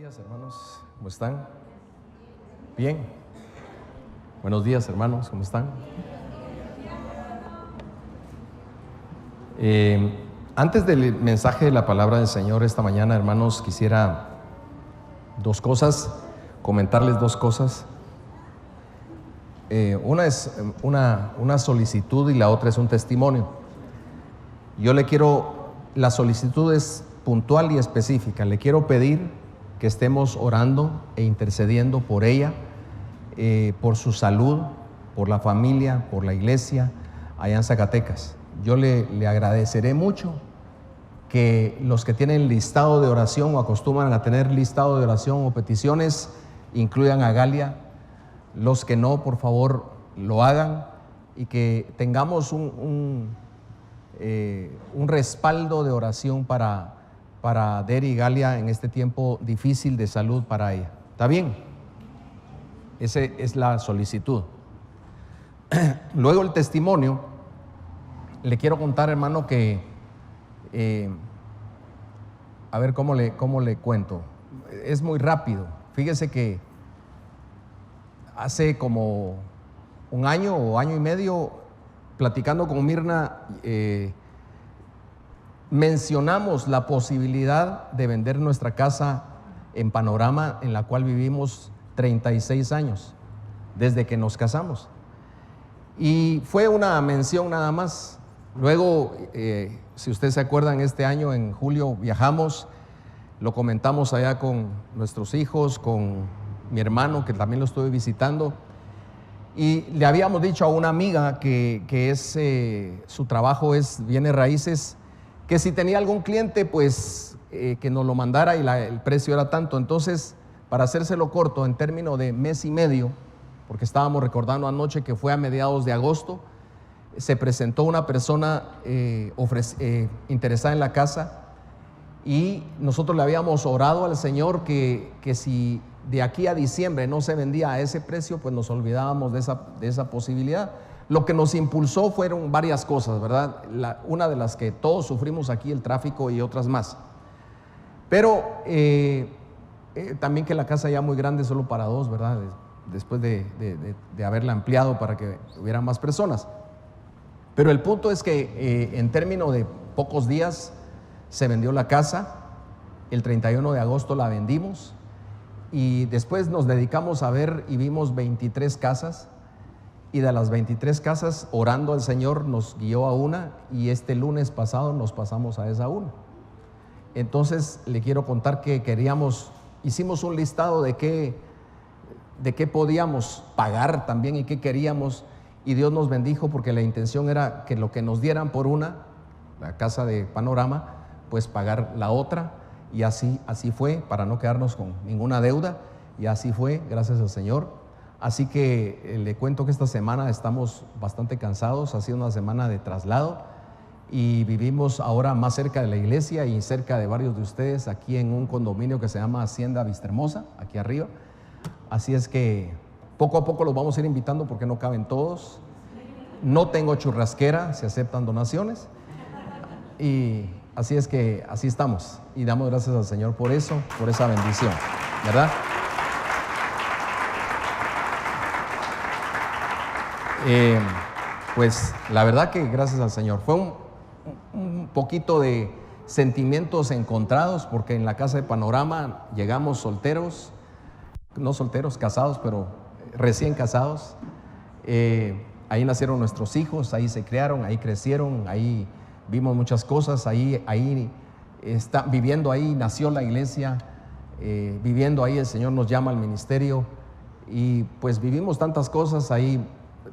días, hermanos, ¿cómo están? Bien. Buenos días, hermanos, ¿cómo están? Antes del mensaje de la palabra del Señor esta mañana, hermanos, quisiera comentarles dos cosas. Una es una solicitud y la otra es un testimonio. La solicitud es puntual y específica. Le quiero pedir que estemos orando e intercediendo por ella, por su salud, por la familia, por la iglesia allá en Zacatecas. Yo le agradeceré mucho que los que tienen listado de oración o acostumbran a tener listado de oración o peticiones incluyan a Galia. Los que no, por favor, lo hagan y que tengamos un respaldo de oración para Deri y Galia en este tiempo difícil de salud para ella. ¿Está bien? Esa es la solicitud. Luego el testimonio. Le quiero contar, hermano, que a ver cómo le cuento. Es muy rápido. Fíjese que hace como un año o año y medio, platicando con Mirna, mencionamos la posibilidad de vender nuestra casa en Panorama, en la cual vivimos 36 años, desde que nos casamos. Y fue una mención nada más. Luego, si ustedes se acuerdan, este año en julio viajamos, lo comentamos allá con nuestros hijos, con mi hermano, que también lo estuve visitando, y le habíamos dicho a una amiga que su trabajo es bienes raíces, que si tenía algún cliente, pues que nos lo mandara, y el precio era tanto. Entonces, para hacérselo corto, en términos de mes y medio, porque estábamos recordando anoche que fue a mediados de agosto, se presentó una persona interesada en la casa, y nosotros le habíamos orado al Señor que si de aquí a diciembre no se vendía a ese precio, pues nos olvidábamos de esa posibilidad. Lo que nos impulsó fueron varias cosas, ¿verdad? Una de las que todos sufrimos aquí, el tráfico, y otras más. Pero también que la casa ya muy grande, solo para dos, ¿verdad? Después de haberla ampliado para que hubiera más personas. Pero el punto es que en términos de pocos días se vendió la casa. El 31 de agosto la vendimos, y después nos dedicamos a ver y vimos 23 casas, y de las 23 casas, orando al Señor, nos guió a una, y este lunes pasado nos pasamos a esa una. Entonces le quiero contar que hicimos un listado de qué podíamos pagar también y qué queríamos, y Dios nos bendijo, porque la intención era que lo que nos dieran por una, la casa de Panorama, pues pagar la otra, y así fue, para no quedarnos con ninguna deuda, y así fue, gracias al Señor. Así que le cuento que esta semana estamos bastante cansados. Ha sido una semana de traslado, y vivimos ahora más cerca de la iglesia y cerca de varios de ustedes, aquí en un condominio que se llama Hacienda Vistahermosa, aquí arriba. Así es que poco a poco los vamos a ir invitando, porque no caben todos. No tengo churrasquera, se aceptan donaciones, y así es que así estamos, y damos gracias al Señor por eso, por esa bendición, ¿verdad? Pues la verdad que gracias al Señor. Fue un poquito de sentimientos encontrados, porque en la casa de Panorama llegamos solteros, no solteros, casados, pero recién casados. Ahí nacieron nuestros hijos, ahí se criaron, ahí crecieron, ahí vimos muchas cosas, viviendo ahí nació la iglesia, viviendo ahí el Señor nos llama al ministerio, y pues vivimos tantas cosas. Ahí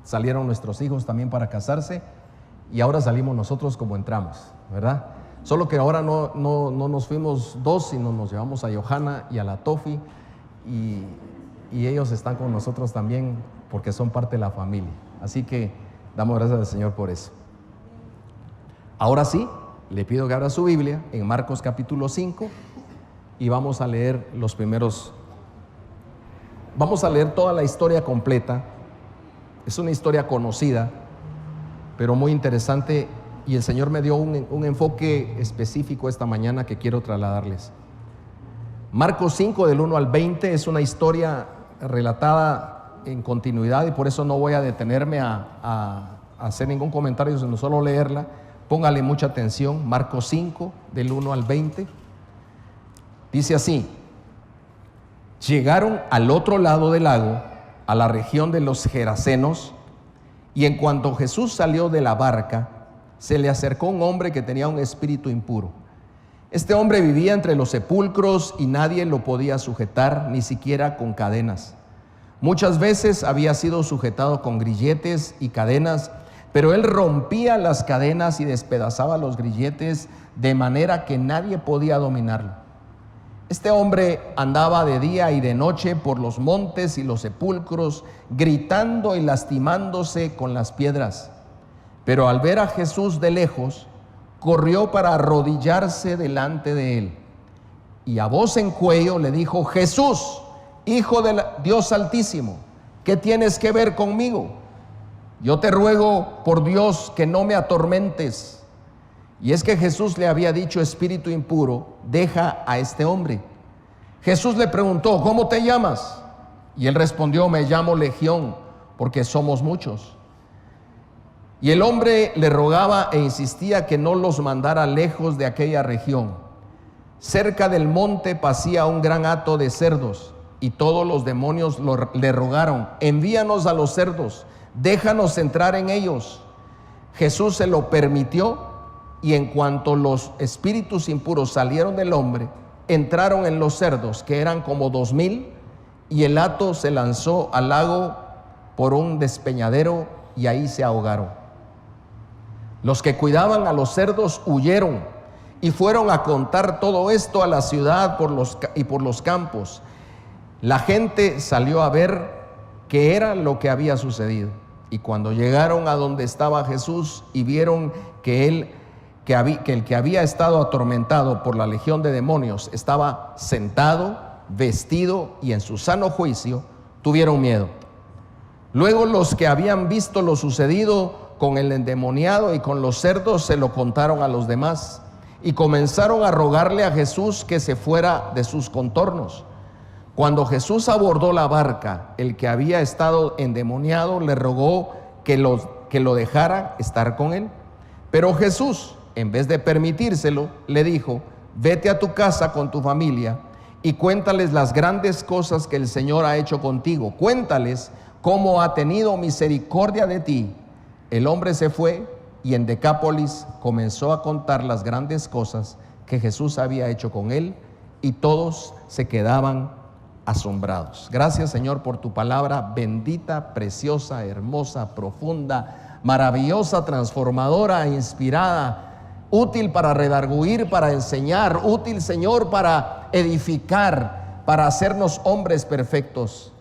salieron nuestros hijos también para casarse, y ahora salimos nosotros como entramos, ¿verdad? Solo que ahora no nos fuimos dos, sino nos llevamos a Johanna y a la Tofi, y ellos están con nosotros también, porque son parte de la familia. Así que damos gracias al Señor por eso. Ahora sí, le pido que abra su Biblia en Marcos capítulo 5, y vamos a leer vamos a leer toda la historia completa. Es una historia conocida, pero muy interesante, y el Señor me dio un enfoque específico esta mañana que quiero trasladarles. Marcos 5 del 1 al 20 es una historia relatada en continuidad y por eso no voy a detenerme a hacer ningún comentario, sino solo leerla. Póngale mucha atención. Marcos 5 del 1 al 20 dice así: llegaron al otro lado del lago, a la región de los Gerasenos, y en cuanto Jesús salió de la barca, se le acercó un hombre que tenía un espíritu impuro. Este hombre vivía entre los sepulcros y nadie lo podía sujetar, ni siquiera con cadenas. Muchas veces había sido sujetado con grilletes y cadenas, pero él rompía las cadenas y despedazaba los grilletes de manera que nadie podía dominarlo. Este hombre andaba de día y de noche por los montes y los sepulcros, gritando y lastimándose con las piedras. Pero al ver a Jesús de lejos, corrió para arrodillarse delante de él. Y a voz en cuello le dijo: Jesús, Hijo de Dios Altísimo, ¿qué tienes que ver conmigo? Yo te ruego por Dios que no me atormentes. Y es que Jesús le había dicho: espíritu impuro, deja a este hombre. Jesús le preguntó: ¿cómo te llamas? Y él respondió: me llamo Legión, porque somos muchos. Y el hombre le rogaba e insistía que no los mandara lejos de aquella región. Cerca del monte pacía un gran hato de cerdos, y todos los demonios le rogaron: envíanos a los cerdos, déjanos entrar en ellos. Jesús se lo permitió, y en cuanto los espíritus impuros salieron del hombre, entraron en los cerdos, que eran como 2000, y el hato se lanzó al lago por un despeñadero, y ahí se ahogaron. Los que cuidaban a los cerdos huyeron y fueron a contar todo esto a la ciudad y por los campos. La gente salió a ver qué era lo que había sucedido, y cuando llegaron a donde estaba Jesús y vieron que el que había estado atormentado por la legión de demonios estaba sentado, vestido y en su sano juicio, tuvieron miedo. Luego los que habían visto lo sucedido con el endemoniado y con los cerdos se lo contaron a los demás, y comenzaron a rogarle a Jesús que se fuera de sus contornos. Cuando Jesús abordó la barca, el que había estado endemoniado le rogó que lo dejara estar con él. Pero Jesús, en vez de permitírselo, le dijo: vete a tu casa con tu familia y cuéntales las grandes cosas que el Señor ha hecho contigo. Cuéntales cómo ha tenido misericordia de ti. El hombre se fue y en Decápolis comenzó a contar las grandes cosas que Jesús había hecho con él, y todos se quedaban asombrados. Gracias, Señor, por tu palabra bendita, preciosa, hermosa, profunda, maravillosa, transformadora, inspirada, útil para redarguir, para enseñar, útil, Señor, para edificar, para hacernos hombres perfectos.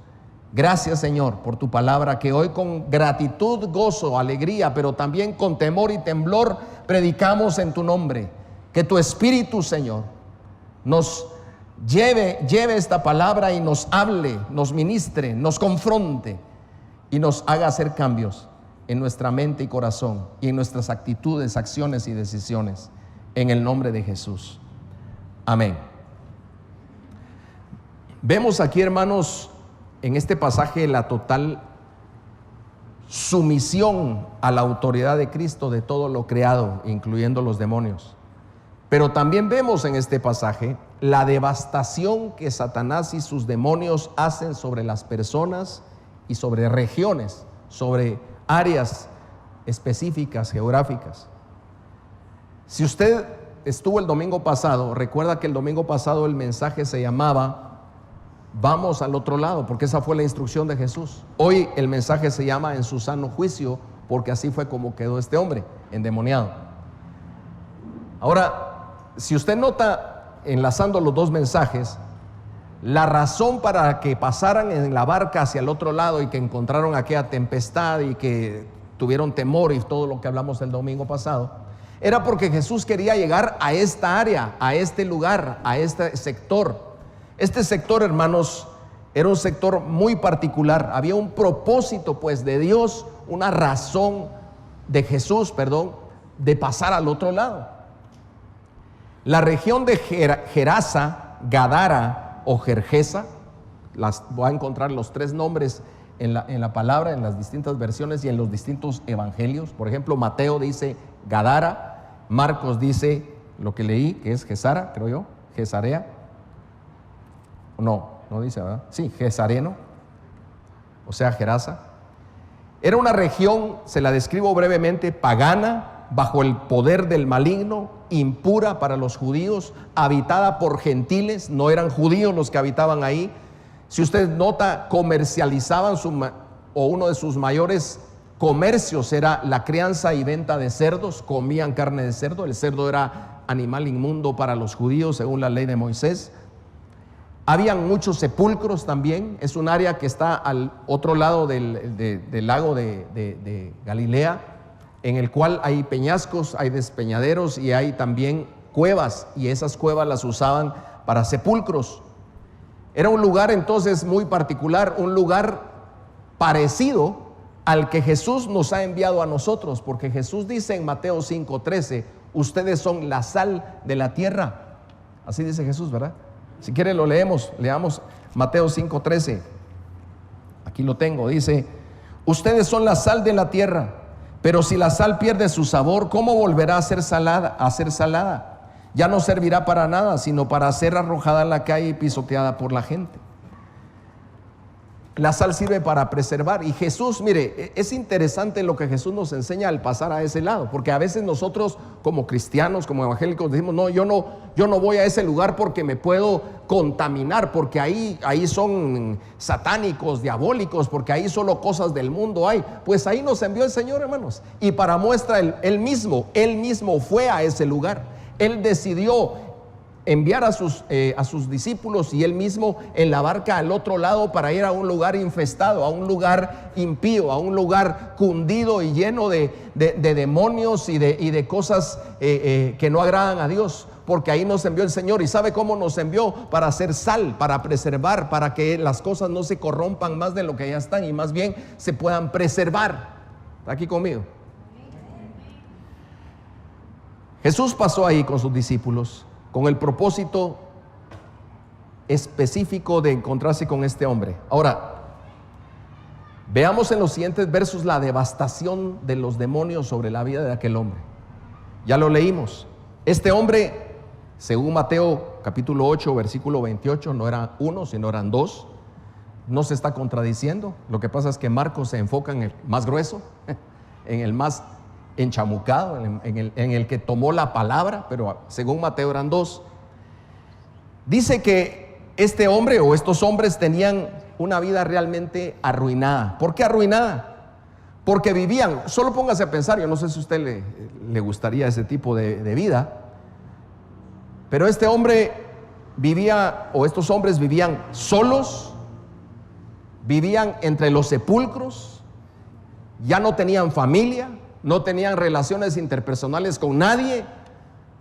Gracias, Señor, por tu palabra, que hoy con gratitud, gozo, alegría, pero también con temor y temblor predicamos en tu nombre. Que tu Espíritu, Señor, nos lleve esta palabra y nos hable, nos ministre, nos confronte y nos haga hacer cambios en nuestra mente y corazón y en nuestras actitudes, acciones y decisiones, en el nombre de Jesús. Amén. Vemos aquí, hermanos, en este pasaje la total sumisión a la autoridad de Cristo de todo lo creado, incluyendo los demonios. Pero también vemos en este pasaje la devastación que Satanás y sus demonios hacen sobre las personas y sobre regiones, sobre áreas específicas, geográficas. Si usted estuvo el domingo pasado, recuerda que el domingo pasado el mensaje se llamaba vamos al otro lado, porque esa fue la instrucción de Jesús. Hoy el mensaje se llama en su sano juicio, porque así fue como quedó este hombre endemoniado. Ahora, si usted nota, enlazando los dos mensajes, la razón para que pasaran en la barca hacia el otro lado y que encontraron aquella tempestad y que tuvieron temor y todo lo que hablamos el domingo pasado, era porque Jesús quería llegar a esta área, a este lugar, a este sector. Este sector, hermanos, era un sector muy particular. Había un propósito, pues, de Dios, una razón de Jesús, de pasar al otro lado. La región de Gerasa, Gadara, o Gergesa. Las voy a encontrar los 3 nombres en la palabra, en las distintas versiones y en los distintos evangelios. Por ejemplo, Mateo dice Gadara, Marcos dice lo que leí, que es Gesara, creo yo, Gesarea. No dice, ¿verdad? Sí, Gesareno, o sea, Gerasa. Era una región, se la describo brevemente, pagana, bajo el poder del maligno, impura para los judíos, habitada por gentiles, no eran judíos los que habitaban ahí. Si usted nota, comercializaban o uno de sus mayores comercios era la crianza y venta de cerdos, comían carne de cerdo. El cerdo era animal inmundo para los judíos según la ley de Moisés. Habían muchos sepulcros también. Es un área que está al otro lado del lago de Galilea, en el cual hay peñascos, hay despeñaderos y hay también cuevas, y esas cuevas las usaban para sepulcros. Era un lugar entonces muy particular, un lugar parecido al que Jesús nos ha enviado a nosotros, porque Jesús dice en Mateo 5:13, ustedes son la sal de la tierra. Así dice Jesús, ¿verdad? Si quiere lo leamos Mateo 5:13. Aquí lo tengo, dice, ustedes son la sal de la tierra, pero si la sal pierde su sabor, ¿cómo volverá a ser salada? Ya no servirá para nada, sino para ser arrojada a la calle y pisoteada por la gente. La sal sirve para preservar. Y Jesús, mire, es interesante lo que Jesús nos enseña al pasar a ese lado, porque a veces nosotros como cristianos, como evangélicos, decimos, no, yo no voy a ese lugar porque me puedo contaminar, porque ahí son satánicos, diabólicos, porque ahí solo cosas del mundo hay. Pues ahí nos envió el Señor, hermanos, y para muestra él mismo fue a ese lugar. Él decidió enviar a sus discípulos y él mismo en la barca al otro lado para ir a un lugar infestado, a un lugar impío, a un lugar cundido y lleno de demonios y de cosas que no agradan a Dios, porque ahí nos envió el Señor. ¿Y sabe cómo nos envió? Para hacer sal, para preservar, para que las cosas no se corrompan más de lo que ya están y más bien se puedan preservar. ¿Está aquí conmigo? Jesús pasó ahí con sus discípulos con el propósito específico de encontrarse con este hombre. Ahora, veamos en los siguientes versos la devastación de los demonios sobre la vida de aquel hombre. Ya lo leímos. Este hombre, según Mateo capítulo 8, versículo 28, no era uno, sino eran 2. No se está contradiciendo. Lo que pasa es que Marcos se enfoca en el más grueso, en el más enchamucado, en el que tomó la palabra, pero según Mateo eran 2. Dice que este hombre o estos hombres tenían una vida realmente arruinada. ¿Por qué arruinada? Porque vivían, solo póngase a pensar, yo no sé si a usted le gustaría ese tipo de vida, pero este hombre vivía, o estos hombres vivían solos, vivían entre los sepulcros, ya no tenían familia, no tenían relaciones interpersonales con nadie,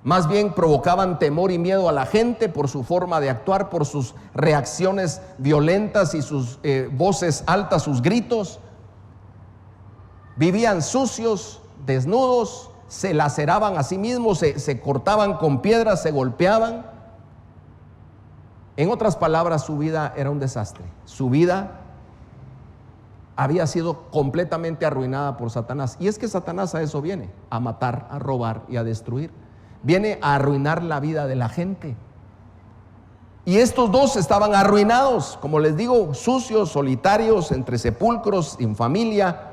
más bien provocaban temor y miedo a la gente por su forma de actuar, por sus reacciones violentas y sus voces altas, sus gritos. Vivían sucios, desnudos, se laceraban a sí mismos, se cortaban con piedras, se golpeaban. En otras palabras, su vida era un desastre. Su vida había sido completamente arruinada por Satanás. Y es que Satanás a eso viene, a matar, a robar y a destruir. Viene a arruinar la vida de la gente. Y estos dos estaban arruinados, como les digo, sucios, solitarios, entre sepulcros, sin familia.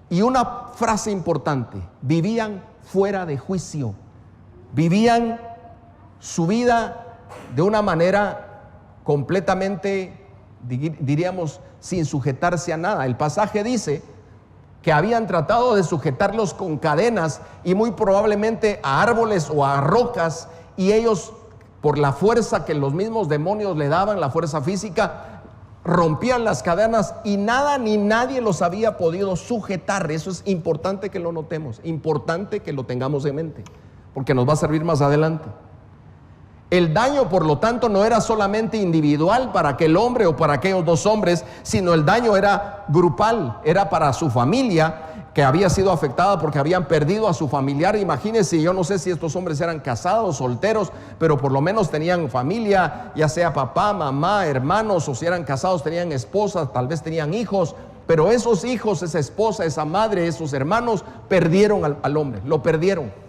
Y una frase importante, vivían fuera de juicio. Vivían su vida de una manera completamente, diríamos, sin sujetarse a nada. El pasaje dice que habían tratado de sujetarlos con cadenas y muy probablemente a árboles o a rocas, y ellos, por la fuerza que los mismos demonios le daban, la fuerza física, rompían las cadenas y nada ni nadie los había podido sujetar. Eso es importante que lo notemos, importante que lo tengamos en mente, porque nos va a servir más adelante. El daño, por lo tanto, no era solamente individual para aquel hombre o para aquellos dos hombres, sino el daño era grupal, era para su familia, que había sido afectada porque habían perdido a su familiar. Imagínense, yo no sé si estos hombres eran casados, solteros, pero por lo menos tenían familia, ya sea papá, mamá, hermanos, o si eran casados tenían esposas, tal vez tenían hijos, pero esos hijos, esa esposa, esa madre, esos hermanos perdieron al hombre, lo perdieron.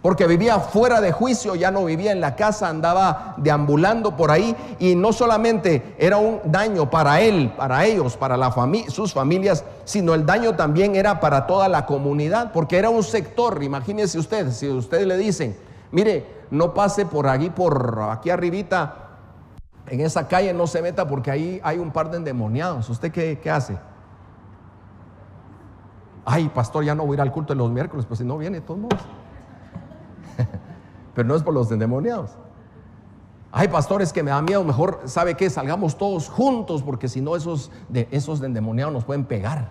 Porque vivía fuera de juicio, ya no vivía en la casa, andaba deambulando por ahí, y no solamente era un daño para él, para ellos, para sus familias, sino el daño también era para toda la comunidad, porque era un sector. Imagínese usted, si ustedes le dicen, mire, no pase por aquí arribita, en esa calle no se meta porque ahí hay un par de endemoniados, ¿usted qué hace? Ay, pastor, ya no voy a ir al culto de los miércoles, pues si no viene, de todos modos. Pero no es por los endemoniados. Ay, pastor, es que me da miedo, mejor, ¿sabe qué? Salgamos todos juntos, porque si no esos endemoniados nos pueden pegar.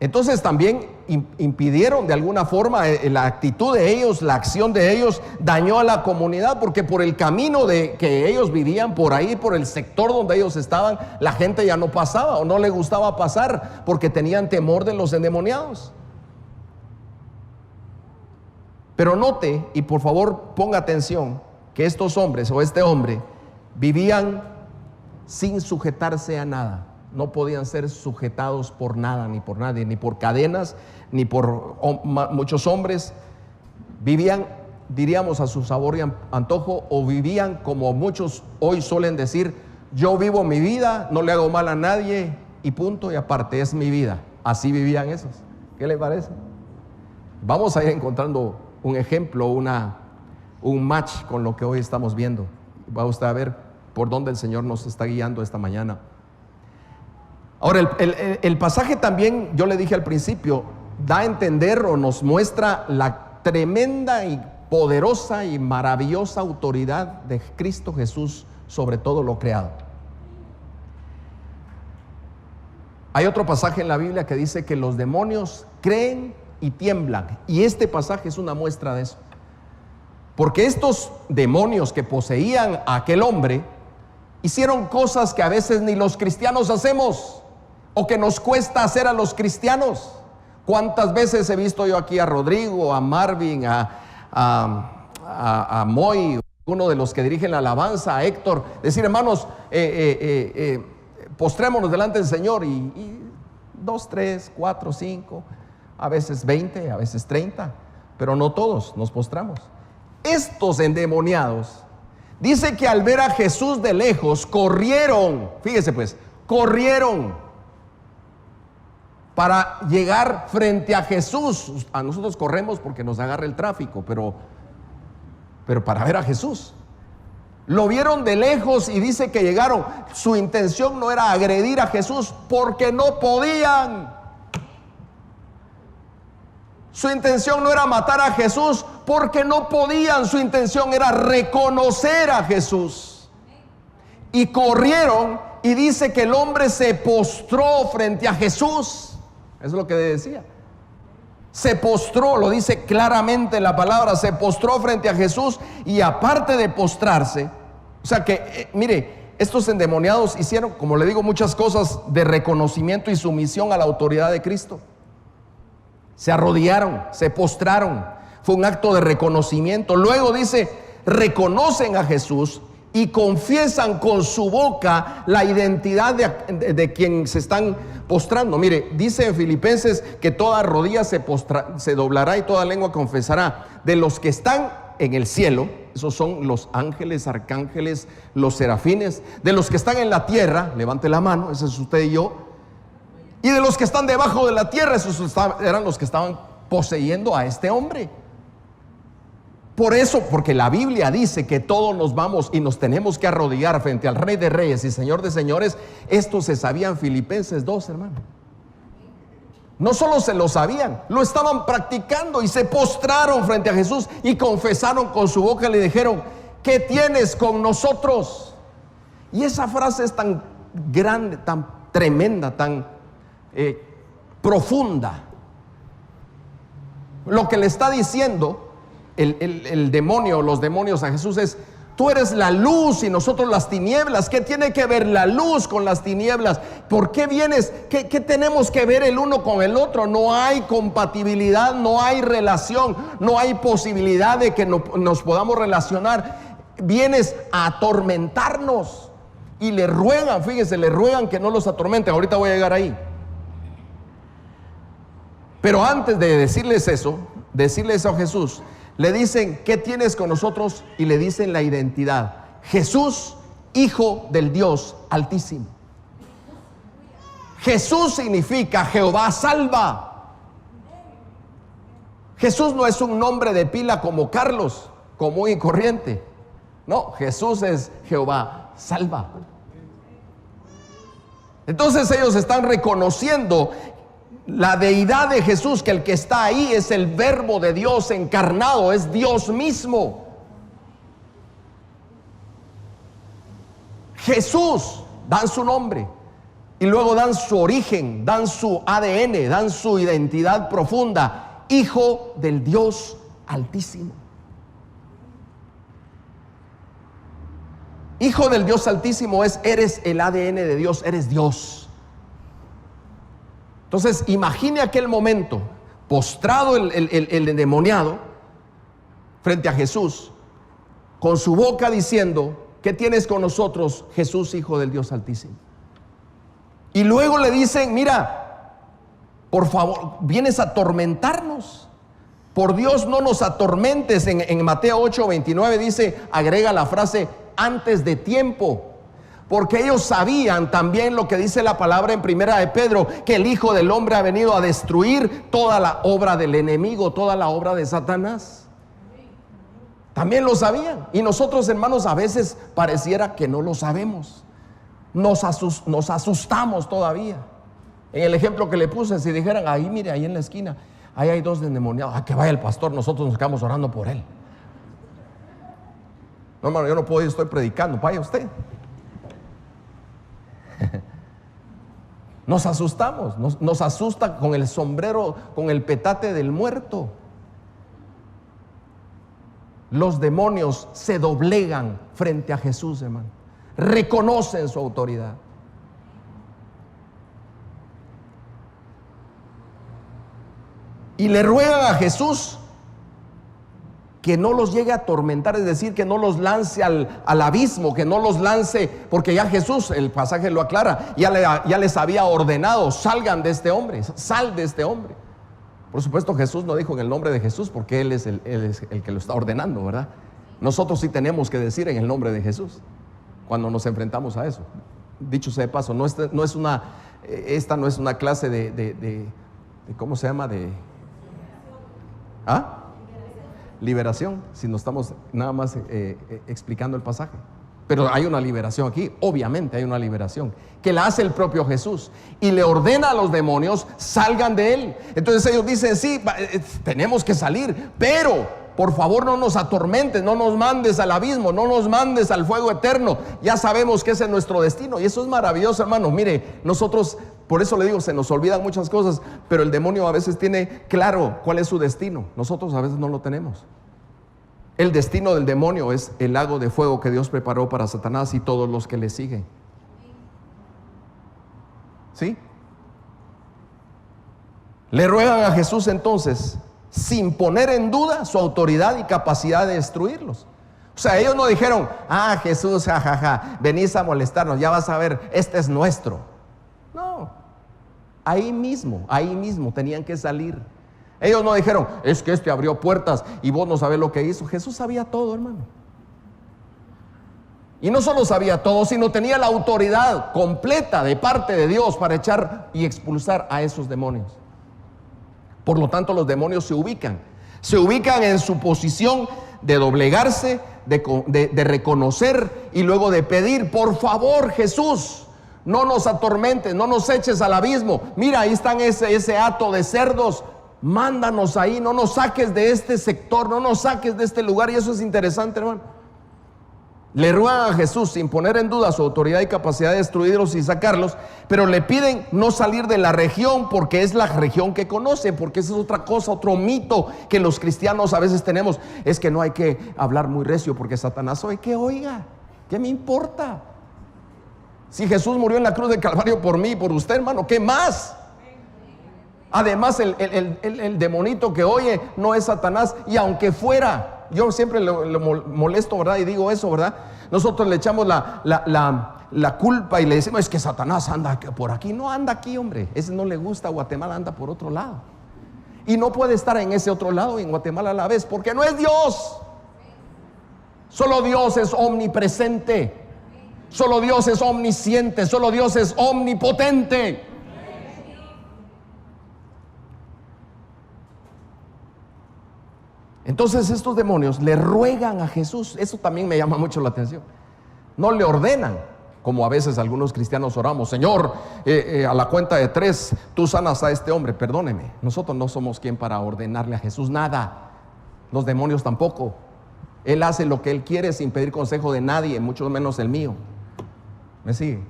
Entonces también impidieron de alguna forma la actitud de ellos, la acción de ellos dañó a la comunidad, porque por el camino que ellos vivían, por ahí, por el sector donde ellos estaban, la gente ya no pasaba o no le gustaba pasar porque tenían temor de los endemoniados. Pero note, y por favor ponga atención, que estos hombres o este hombre vivían sin sujetarse a nada. No podían ser sujetados por nada, ni por nadie, ni por cadenas, ni por muchos hombres. Vivían, diríamos, a su sabor y antojo, o vivían como muchos hoy suelen decir: yo vivo mi vida, no le hago mal a nadie y punto, y aparte es mi vida. Así vivían esos. ¿Qué le parece? Vamos a ir encontrando un ejemplo, un match con lo que hoy estamos viendo. Va usted a ver por dónde el Señor nos está guiando esta mañana. Ahora, el pasaje también, yo le dije al principio, da a entender o nos muestra la tremenda y poderosa y maravillosa autoridad de Cristo Jesús sobre todo lo creado. Hay otro pasaje en la Biblia que dice que los demonios creen y tiemblan, y este pasaje es una muestra de eso, porque estos demonios que poseían a aquel hombre hicieron cosas que a veces ni los cristianos hacemos, o que nos cuesta hacer a los cristianos. ¿Cuántas veces he visto yo aquí a Rodrigo, a Marvin, a Moy, uno de los que dirigen la alabanza, a Héctor, decir: hermanos, postrémonos delante del Señor, y 2, 3, 4, 5, a veces 20, a veces 30, pero no todos nos postramos. Estos endemoniados, dice que al ver a Jesús de lejos, corrieron, fíjese pues, corrieron para llegar frente a Jesús. A nosotros corremos porque nos agarra el tráfico, pero para ver a Jesús. Lo vieron de lejos y dice que llegaron. Su intención no era agredir a Jesús porque no podían. Su intención no era matar a Jesús porque no podían. Su intención era reconocer a Jesús. Y corrieron, y dice que el hombre se postró frente a Jesús. Eso es lo que decía. Se postró, lo dice claramente la palabra, se postró frente a Jesús. Y aparte de postrarse, o sea que, mire, estos endemoniados hicieron, como le digo, muchas cosas de reconocimiento y sumisión a la autoridad de Cristo. Se arrodillaron, se postraron, fue un acto de reconocimiento. Luego dice, reconocen a Jesús y confiesan con su boca la identidad de quien se están postrando. Mire, dice en Filipenses que toda rodilla se doblará y toda lengua confesará. De los que están en el cielo, esos son los ángeles, arcángeles, los serafines. De los que están en la tierra, levante la mano, ese es usted y yo. Y de los que están debajo de la tierra, esos eran los que estaban poseyendo a este hombre. Por eso, porque la Biblia dice que todos nos vamos y nos tenemos que arrodillar frente al Rey de Reyes y Señor de Señores. Esto se sabía en Filipenses 2, hermano. No solo se lo sabían, lo estaban practicando, y se postraron frente a Jesús y confesaron con su boca y le dijeron: ¿qué tienes con nosotros? Y esa frase es tan grande, tan tremenda, tan profunda. Lo que le está diciendo el demonio, los demonios a Jesús es: Tú eres la luz y nosotros las tinieblas. ¿Qué tiene que ver la luz con las tinieblas? ¿Por qué vienes? ¿Qué tenemos que ver el uno con el otro? No hay compatibilidad, no hay relación, no hay posibilidad de que nos podamos relacionar. Vienes a atormentarnos y le ruegan, fíjese, le ruegan que no los atormenten. Ahorita voy a llegar ahí. Pero antes de decirles eso a Jesús, le dicen: ¿qué tienes con nosotros? Y le dicen la identidad: Jesús, Hijo del Dios Altísimo. Jesús significa Jehová salva. Jesús no es un nombre de pila como Carlos, común y corriente. No, Jesús es Jehová salva. Entonces ellos están reconociendo la deidad de Jesús, que el que está ahí es el Verbo de Dios encarnado, es Dios mismo. Jesús, dan su nombre y luego dan su origen, dan su ADN, dan su identidad profunda: Hijo del Dios Altísimo. Hijo del Dios Altísimo eres el ADN de Dios, eres Dios. Entonces imagine aquel momento, postrado el endemoniado frente a Jesús, con su boca diciendo: ¿qué tienes con nosotros, Jesús, Hijo del Dios Altísimo? Y luego le dicen: mira, por favor, vienes a atormentarnos. Por Dios, no nos atormentes. En Mateo 8:29 dice, agrega la frase: antes de tiempo. Porque ellos sabían también lo que dice la palabra en Primera de Pedro, que el Hijo del Hombre ha venido a destruir toda la obra del enemigo, toda la obra de Satanás. También lo sabían. Y nosotros, hermanos, a veces pareciera que no lo sabemos. Nos asustamos todavía. En el ejemplo que le puse, si dijeran: ahí, mire, ahí en la esquina, ahí hay 2 endemoniados, que vaya el pastor, nosotros nos quedamos orando por él. No, hermano, yo no puedo ir, estoy predicando, vaya usted. Nos asustamos, nos asusta con el sombrero, con el petate del muerto. Los demonios se doblegan frente a Jesús, hermano. Reconocen su autoridad. Y le ruegan a Jesús que no los llegue a atormentar, es decir, que no los lance al abismo, que no los lance, porque ya Jesús, el pasaje lo aclara, ya les había ordenado: salgan de este hombre, sal de este hombre. Por supuesto, Jesús no dijo en el nombre de Jesús, porque Él es el que lo está ordenando, ¿verdad? Nosotros sí tenemos que decir en el nombre de Jesús cuando nos enfrentamos a eso. Dicho sea de paso, esta no es una clase de ¿cómo se llama? Liberación, si no estamos nada más explicando el pasaje. Pero hay una liberación aquí, obviamente hay una liberación que la hace el propio Jesús y le ordena a los demonios: salgan de él. Entonces ellos dicen: sí, tenemos que salir, pero por favor no nos atormentes, no nos mandes al abismo, no nos mandes al fuego eterno. Ya sabemos que ese es nuestro destino. Y eso es maravilloso, hermano. Mire, nosotros, por eso le digo, se nos olvidan muchas cosas, pero el demonio a veces tiene claro cuál es su destino. Nosotros a veces no lo tenemos. El destino del demonio es el lago de fuego que Dios preparó para Satanás y todos los que le siguen. ¿Sí? Le ruegan a Jesús entonces, sin poner en duda su autoridad y capacidad de destruirlos. O sea, ellos no dijeron: Jesús, jajaja, venís a molestarnos, ya vas a ver, este es nuestro. No, ahí mismo tenían que salir. Ellos no dijeron: es que este abrió puertas y vos no sabés lo que hizo. Jesús sabía todo, hermano. Y no solo sabía todo, sino tenía la autoridad completa de parte de Dios para echar y expulsar a esos demonios. Por lo tanto, los demonios se ubican en su posición de doblegarse, de reconocer y luego de pedir: por favor, Jesús, no nos atormentes, no nos eches al abismo. Mira, ahí están ese hato de cerdos, mándanos ahí, no nos saques de este sector, no nos saques de este lugar. Y eso es interesante, hermano. Le ruegan a Jesús, sin poner en duda su autoridad y capacidad de destruirlos y sacarlos, pero le piden no salir de la región porque es la región que conocen, porque esa es otra cosa, otro mito que los cristianos a veces tenemos, es que no hay que hablar muy recio porque Satanás oye, que oiga, ¿qué me importa? Si Jesús murió en la cruz del Calvario por mí y por usted, hermano, ¿qué más? Además el demonito que oye no es Satanás, y aunque fuera, yo siempre lo molesto, ¿verdad? Y digo eso, ¿verdad? Nosotros le echamos la culpa y le decimos, es que Satanás anda por aquí. No anda aquí, hombre. Ese no le gusta a Guatemala, anda por otro lado. Y no puede estar en ese otro lado y en Guatemala a la vez, porque no es Dios. Solo Dios es omnipresente. Solo Dios es omnisciente. Solo Dios es omnipotente. Entonces estos demonios le ruegan a Jesús. Eso también me llama mucho la atención. No le ordenan, como a veces algunos cristianos oramos, Señor, a la cuenta de 3 tú sanas a este hombre. Perdóneme, nosotros no somos quien para ordenarle a Jesús nada. Los demonios tampoco. Él hace lo que Él quiere sin pedir consejo de nadie, mucho menos el mío. ¿Me sigue?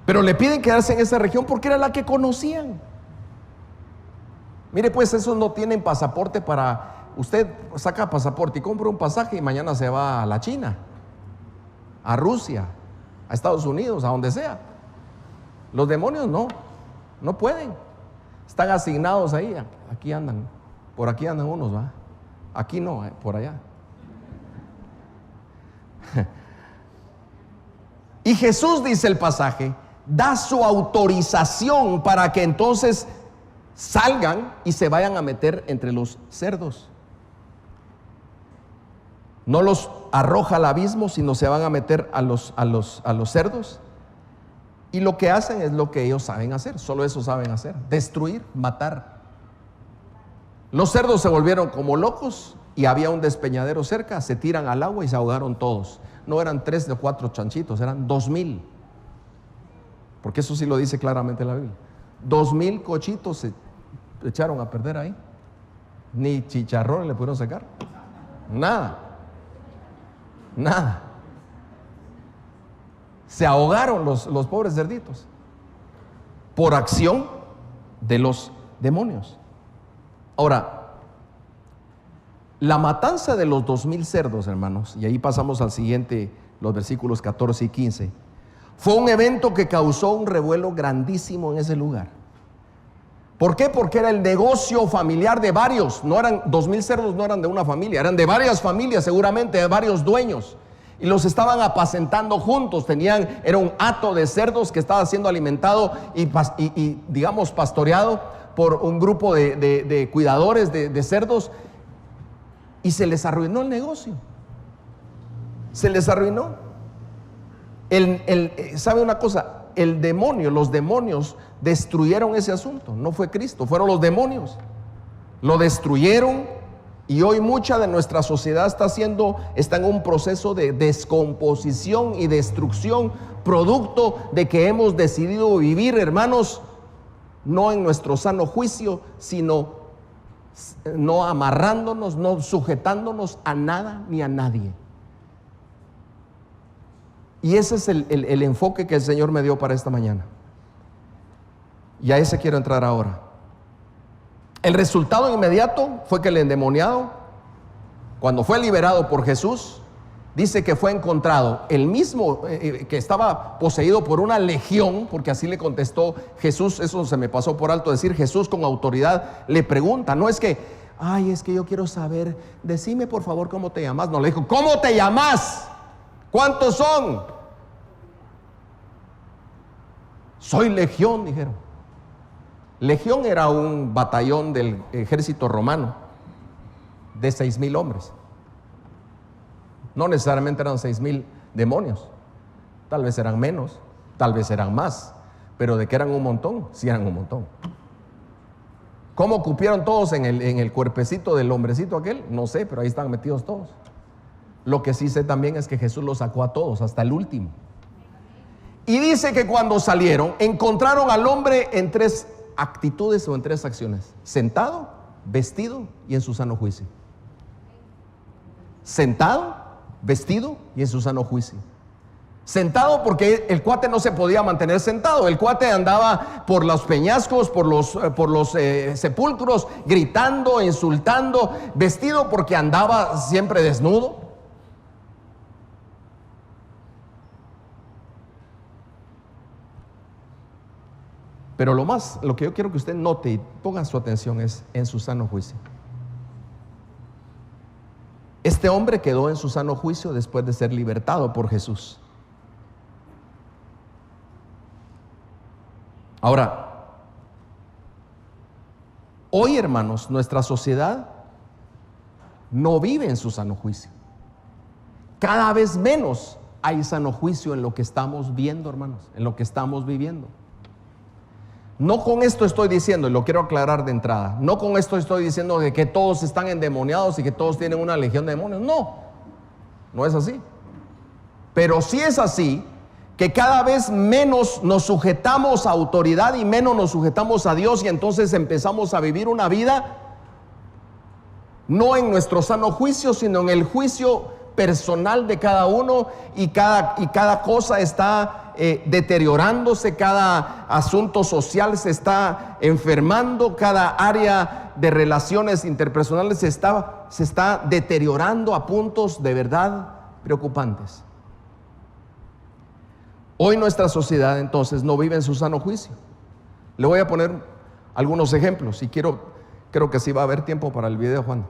Pero le piden quedarse en esa región porque era la que conocían. Mire, pues esos no tienen pasaporte para... Usted saca pasaporte y compra un pasaje y mañana se va a la China, a Rusia, a Estados Unidos, a donde sea. Los demonios no pueden. Están asignados ahí. Aquí andan, por aquí andan unos, ¿va? Aquí no, por allá. Y Jesús, dice el pasaje, da su autorización para que entonces salgan y se vayan a meter entre los cerdos. No los arroja al abismo, sino se van a meter a los cerdos. Y lo que hacen es lo que ellos saben hacer. Solo eso saben hacer: destruir, matar. Los cerdos se volvieron como locos y había un despeñadero cerca. Se tiran al agua y se ahogaron todos. No eran 3 o 4 chanchitos, eran 2000. Porque eso sí lo dice claramente la Biblia. 2000 cochitos se echaron a perder ahí. Ni chicharrones le pudieron sacar. Nada. Se ahogaron los pobres cerditos por acción de los demonios. Ahora, la matanza de los 2000 cerdos, hermanos, y ahí pasamos al siguiente, los versículos 14 y 15, fue un evento que causó un revuelo grandísimo en ese lugar. ¿Por qué? Porque era el negocio familiar de varios. No eran 2000 cerdos, no eran de una familia, eran de varias familias, seguramente de varios dueños, y los estaban apacentando juntos. Era un hato de cerdos que estaba siendo alimentado y digamos pastoreado por un grupo de cuidadores de cerdos, y se les arruinó el negocio. Se les arruinó. ¿Sabe una cosa? Los demonios destruyeron ese asunto. No fue Cristo, fueron los demonios. Lo destruyeron, y hoy mucha de nuestra sociedad está en un proceso de descomposición y destrucción, producto de que hemos decidido vivir, hermanos, no en nuestro sano juicio, sino no amarrándonos, no sujetándonos a nada ni a nadie. Y ese es el enfoque que el Señor me dio para esta mañana. Y a ese quiero entrar ahora. El resultado inmediato fue que el endemoniado, cuando fue liberado por Jesús, dice que fue encontrado el mismo que estaba poseído por una legión, porque así le contestó Jesús. Eso se me pasó por alto decir. Jesús con autoridad le pregunta, no es que, es que yo quiero saber, decime por favor cómo te llamas. No, le dijo, ¿cómo te llamas? ¿Cuántos son? Soy legión, dijeron. Legión era un batallón del ejército romano de 6000 hombres. No necesariamente eran 6000 demonios. Tal vez eran menos, tal vez eran más, pero de que eran un montón, sí eran un montón. ¿Cómo cupieron todos en el cuerpecito del hombrecito aquel? No sé, pero ahí están metidos todos. Lo que sí sé también es que Jesús los sacó a todos, hasta el último. Y dice que cuando salieron, encontraron al hombre en 3 actitudes o en 3 acciones: sentado, vestido y en su sano juicio. sentado, vestido y en su sano juicio. Sentado porque el cuate no se podía mantener sentado. El cuate andaba por los peñascos, por los sepulcros, gritando, insultando. Vestido porque andaba siempre desnudo. Pero lo que yo quiero que usted note y ponga su atención es en su sano juicio. Este hombre quedó en su sano juicio después de ser libertado por Jesús. Ahora, hoy, hermanos, nuestra sociedad no vive en su sano juicio. Cada vez menos hay sano juicio en lo que estamos viendo, hermanos, en lo que estamos viviendo. No con esto estoy diciendo, y lo quiero aclarar de entrada, no con esto estoy diciendo de que todos están endemoniados y que todos tienen una legión de demonios. No, no es así. Pero sí es así que cada vez menos nos sujetamos a autoridad y menos nos sujetamos a Dios, y entonces empezamos a vivir una vida no en nuestro sano juicio, sino en el juicio personal de cada uno, y cada cosa está deteriorándose, cada asunto social se está enfermando, cada área de relaciones interpersonales se está deteriorando a puntos de verdad preocupantes. Hoy nuestra sociedad entonces no vive en su sano juicio. Le voy a poner algunos ejemplos y creo que sí va a haber tiempo para el video, Juan,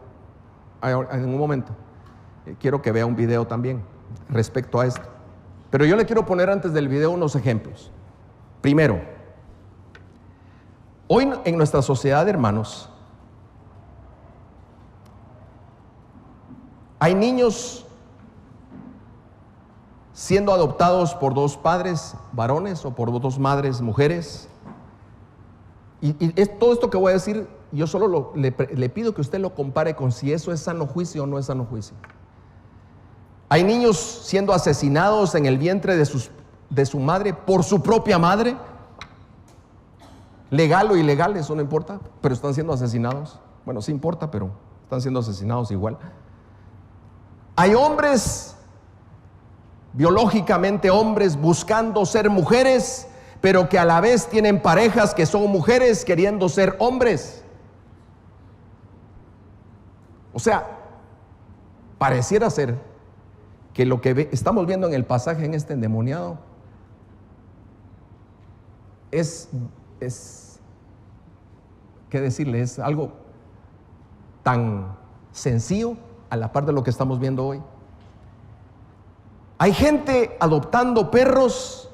en un momento. Quiero que vea un video también respecto a esto. Pero yo le quiero poner antes del video unos ejemplos. Primero, hoy en nuestra sociedad, hermanos, hay niños siendo adoptados por dos padres varones o por dos madres mujeres. Y todo esto que voy a decir, yo solo le pido que usted lo compare con si eso es sano juicio o no es sano juicio. Hay niños siendo asesinados en el vientre de su madre por su propia madre. Legal o ilegal, eso no importa, pero están siendo asesinados. Bueno, sí importa, pero están siendo asesinados igual. Hay hombres, biológicamente hombres, buscando ser mujeres, pero que a la vez tienen parejas que son mujeres queriendo ser hombres. O sea, pareciera ser que lo que estamos viendo en el pasaje en este endemoniado es ¿qué decirle? Es algo tan sencillo a la par de lo que estamos viendo hoy. Hay gente adoptando perros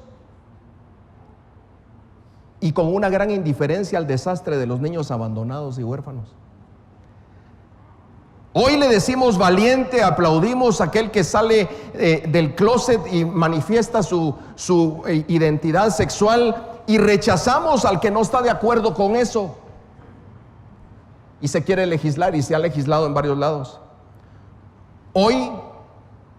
y con una gran indiferencia al desastre de los niños abandonados y huérfanos. Hoy le decimos valiente, aplaudimos a aquel que sale del closet y manifiesta su identidad sexual, y rechazamos al que no está de acuerdo con eso. Y se quiere legislar, y se ha legislado en varios lados. Hoy,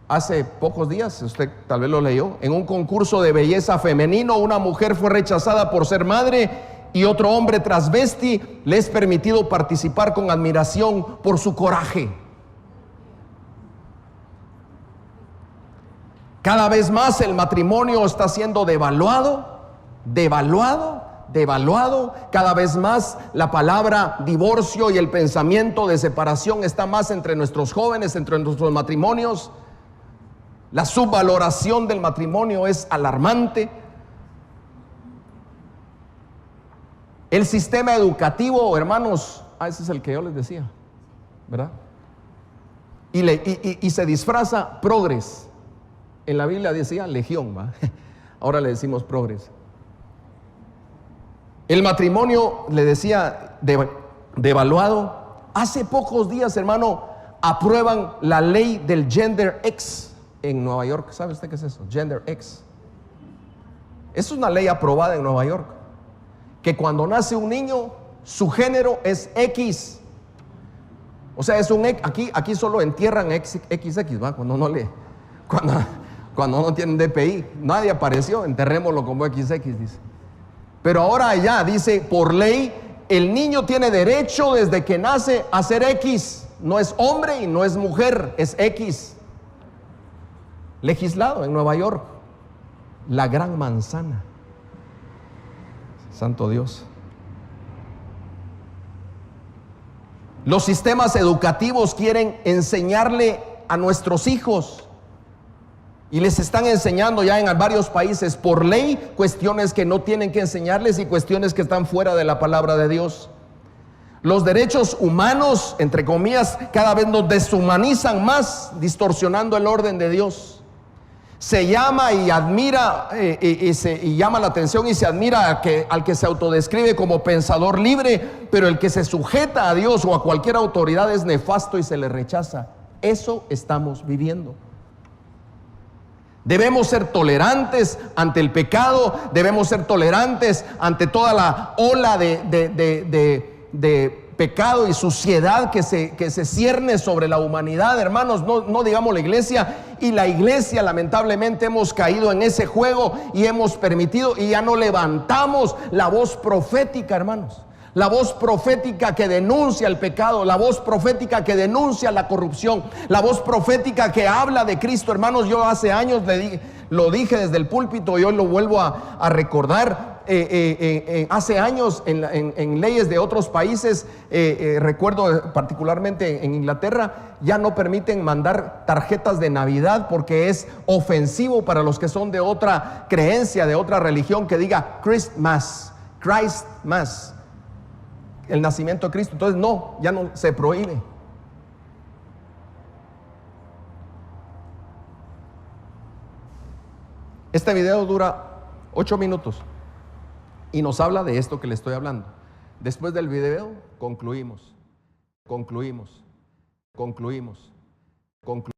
hace pocos días, usted tal vez lo leyó, en un concurso de belleza femenino, una mujer fue rechazada por ser madre, y otro hombre transvesti le es permitido participar con admiración por su coraje. Cada vez más el matrimonio está siendo devaluado. Cada vez más la palabra divorcio y el pensamiento de separación está más entre nuestros jóvenes, entre nuestros matrimonios. La subvaloración del matrimonio es alarmante. El sistema educativo, hermanos, ese es el que yo les decía, ¿verdad? Y se disfraza progres. En la Biblia decía legión, ¿va? Ahora le decimos progres. El matrimonio, le decía, devaluado. Hace pocos días, hermano, aprueban la ley del Gender X en Nueva York. ¿Sabe usted qué es eso? Gender X. Es una ley aprobada en Nueva York, que cuando nace un niño, su género es X. O sea, es un aquí solo entierran XX, ¿va? Cuando no tienen DPI, nadie apareció, enterrémoslo como XX, dice. Pero ahora ya dice, por ley, el niño tiene derecho desde que nace a ser X. no es hombre y no es mujer, es X. Legislado en Nueva York, la gran manzana. Santo Dios. Los sistemas educativos quieren enseñarle a nuestros hijos y les están enseñando ya en varios países por ley cuestiones que no tienen que enseñarles y cuestiones que están fuera de la palabra de Dios. Los derechos humanos, entre comillas, cada vez nos deshumanizan más, distorsionando el orden de Dios. Se llama y admira y llama la atención y se admira al que se autodescribe como pensador libre, pero el que se sujeta a Dios o a cualquier autoridad es nefasto y se le rechaza. Eso estamos viviendo. Debemos ser tolerantes ante el pecado, debemos ser tolerantes ante toda la ola de pecado y suciedad que se cierne sobre la humanidad, hermanos. No digamos la iglesia, y la iglesia lamentablemente hemos caído en ese juego y hemos permitido y ya no levantamos la voz profética, hermanos. La voz profética que denuncia el pecado, la voz profética que denuncia la corrupción, la voz profética que habla de Cristo, hermanos. Yo hace años lo dije desde el púlpito y hoy lo vuelvo a recordar. Hace años en leyes de otros países, recuerdo particularmente en Inglaterra, ya no permiten mandar tarjetas de Navidad porque es ofensivo para los que son de otra creencia, de otra religión, que diga Christmas, el nacimiento de Cristo. Entonces ya no se prohíbe. Este video dura 8 minutos y nos habla de esto que le estoy hablando. Después del video concluimos.